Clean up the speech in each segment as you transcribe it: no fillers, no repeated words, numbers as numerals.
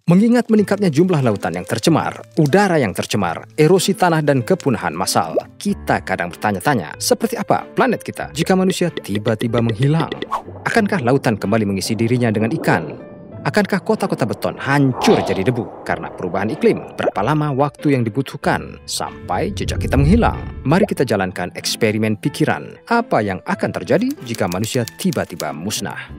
Mengingat meningkatnya jumlah lautan yang tercemar, udara yang tercemar, erosi tanah dan kepunahan massal, kita kadang bertanya-tanya, seperti apa planet kita jika manusia tiba-tiba menghilang? Akankah lautan kembali mengisi dirinya dengan ikan? Akankah kota-kota beton hancur jadi debu karena perubahan iklim? Berapa lama waktu yang dibutuhkan sampai jejak kita menghilang? Mari kita jalankan eksperimen pikiran. Apa yang akan terjadi jika manusia tiba-tiba musnah?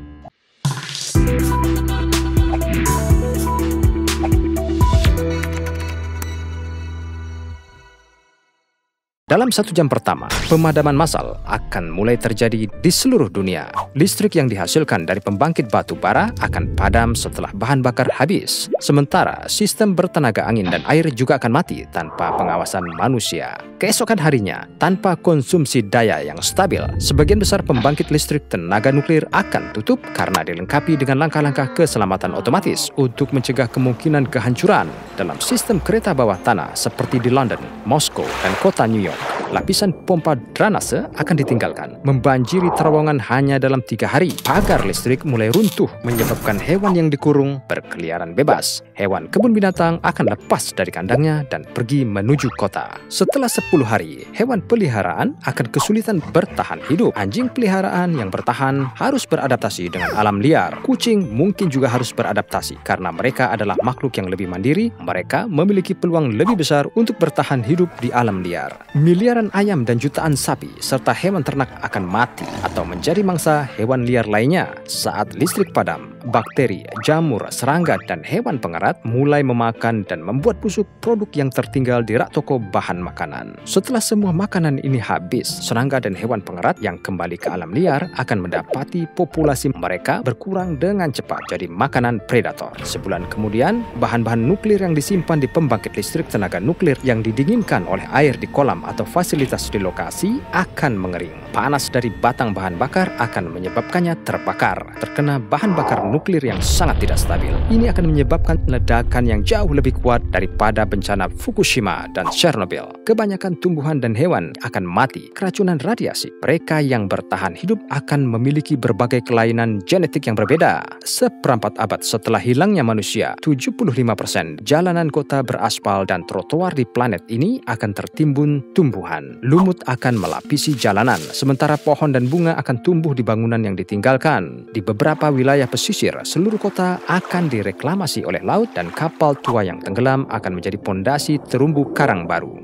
Dalam 1 jam pertama, pemadaman massal akan mulai terjadi di seluruh dunia. Listrik yang dihasilkan dari pembangkit batu bara akan padam setelah bahan bakar habis. Sementara, sistem bertenaga angin dan air juga akan mati tanpa pengawasan manusia. Keesokan harinya, tanpa konsumsi daya yang stabil, sebagian besar pembangkit listrik tenaga nuklir akan tutup karena dilengkapi dengan langkah-langkah keselamatan otomatis untuk mencegah kemungkinan kehancuran. Dalam sistem kereta bawah tanah seperti di London, Moskow, dan kota New York, lapisan pompa drainase akan ditinggalkan, membanjiri terowongan hanya dalam 3 hari. Pagar listrik mulai runtuh, menyebabkan hewan yang dikurung berkeliaran bebas. Hewan kebun binatang akan lepas dari kandangnya dan pergi menuju kota. Setelah 10 hari, hewan peliharaan akan kesulitan bertahan hidup. Anjing peliharaan yang bertahan harus beradaptasi dengan alam liar. Kucing mungkin juga harus beradaptasi karena mereka adalah makhluk yang lebih mandiri. Mereka memiliki peluang lebih besar untuk bertahan hidup di alam liar. Miliaran ayam dan jutaan sapi serta hewan ternak akan mati atau menjadi mangsa hewan liar lainnya. Saat listrik padam, bakteri, jamur, serangga, dan hewan pengerat mulai memakan dan membuat busuk produk yang tertinggal di rak toko bahan makanan. Setelah semua makanan ini habis, serangga dan hewan pengerat yang kembali ke alam liar akan mendapati populasi mereka berkurang dengan cepat jadi makanan predator. Sebulan kemudian, bahan-bahan nuklir yang disimpan di pembangkit listrik tenaga nuklir yang didinginkan oleh air di kolam atau fasilitas di lokasi akan mengering. Panas dari batang bahan bakar akan menyebabkannya terbakar, terkena bahan bakar nuklir yang sangat tidak stabil. Ini akan menyebabkan ledakan yang jauh lebih kuat daripada bencana Fukushima dan Chernobyl. Kebanyakan tumbuhan dan hewan akan mati keracunan radiasi. Mereka yang bertahan hidup akan memiliki berbagai kelainan genetik yang berbeda. Seperempat abad setelah hilangnya manusia, 75% jalanan kota beraspal dan trotoar di planet ini akan tertimbun tumbuhan. Lumut akan melapisi jalanan, sementara pohon dan bunga akan tumbuh di bangunan yang ditinggalkan. Di beberapa wilayah pesisir, seluruh kota akan direklamasi oleh laut dan kapal tua yang tenggelam akan menjadi pondasi terumbu karang baru.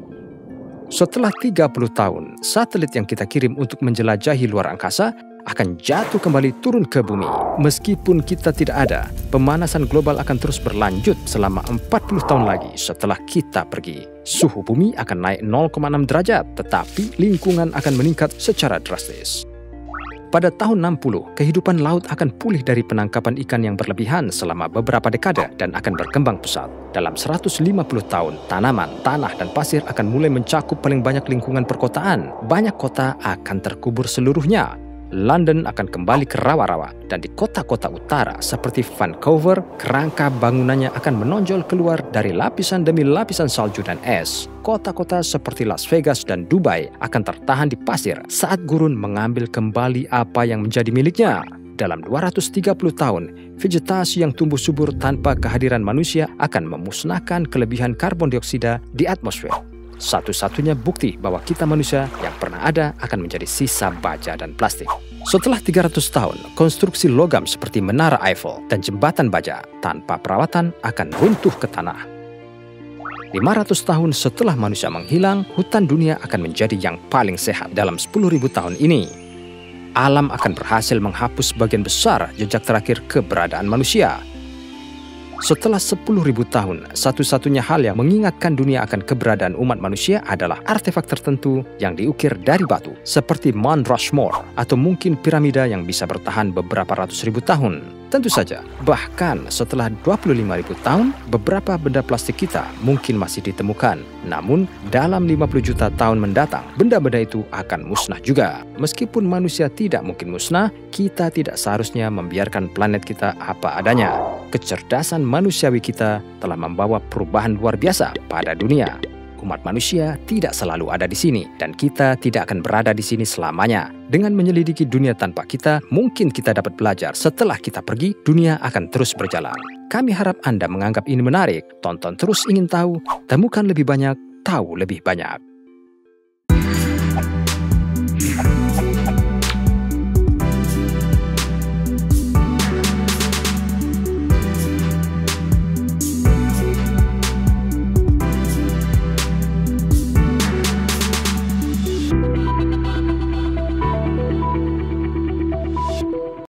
Setelah 30 tahun, satelit yang kita kirim untuk menjelajahi luar angkasa akan jatuh kembali turun ke bumi. Meskipun kita tidak ada, pemanasan global akan terus berlanjut selama 40 tahun lagi setelah kita pergi. Suhu bumi akan naik 0,6 derajat, tetapi lingkungan akan meningkat secara drastis. Pada tahun 60, kehidupan laut akan pulih dari penangkapan ikan yang berlebihan selama beberapa dekade dan akan berkembang pesat. Dalam 150 tahun, tanaman, tanah, dan pasir akan mulai mencakup paling banyak lingkungan perkotaan. Banyak kota akan terkubur seluruhnya. London akan kembali ke rawa-rawa, dan di kota-kota utara seperti Vancouver, kerangka bangunannya akan menonjol keluar dari lapisan demi lapisan salju dan es. Kota-kota seperti Las Vegas dan Dubai akan tertahan di pasir saat gurun mengambil kembali apa yang menjadi miliknya. Dalam 230 tahun, vegetasi yang tumbuh subur tanpa kehadiran manusia akan memusnahkan kelebihan karbon dioksida di atmosfer. Satu-satunya bukti bahwa kita manusia yang pernah ada akan menjadi sisa baja dan plastik. Setelah 300 tahun, konstruksi logam seperti Menara Eiffel dan Jembatan Baja tanpa perawatan akan runtuh ke tanah. 500 tahun setelah manusia menghilang, hutan dunia akan menjadi yang paling sehat dalam 10.000 tahun ini. Alam akan berhasil menghapus sebagian besar jejak terakhir keberadaan manusia. Setelah 10.000 tahun, satu-satunya hal yang mengingatkan dunia akan keberadaan umat manusia adalah artefak tertentu yang diukir dari batu, seperti Mount Rushmore atau mungkin piramida yang bisa bertahan beberapa ratus ribu tahun. Tentu saja, bahkan setelah 25.000 tahun, beberapa benda plastik kita mungkin masih ditemukan. Namun, dalam 50 juta tahun mendatang, benda-benda itu akan musnah juga. Meskipun manusia tidak mungkin musnah, kita tidak seharusnya membiarkan planet kita apa adanya. Kecerdasan manusiawi kita telah membawa perubahan luar biasa pada dunia. Umat manusia tidak selalu ada di sini, dan kita tidak akan berada di sini selamanya. Dengan menyelidiki dunia tanpa kita, mungkin kita dapat belajar setelah kita pergi, dunia akan terus berjalan. Kami harap Anda menganggap ini menarik. Tonton terus ingin tahu, temukan lebih banyak, tahu lebih banyak.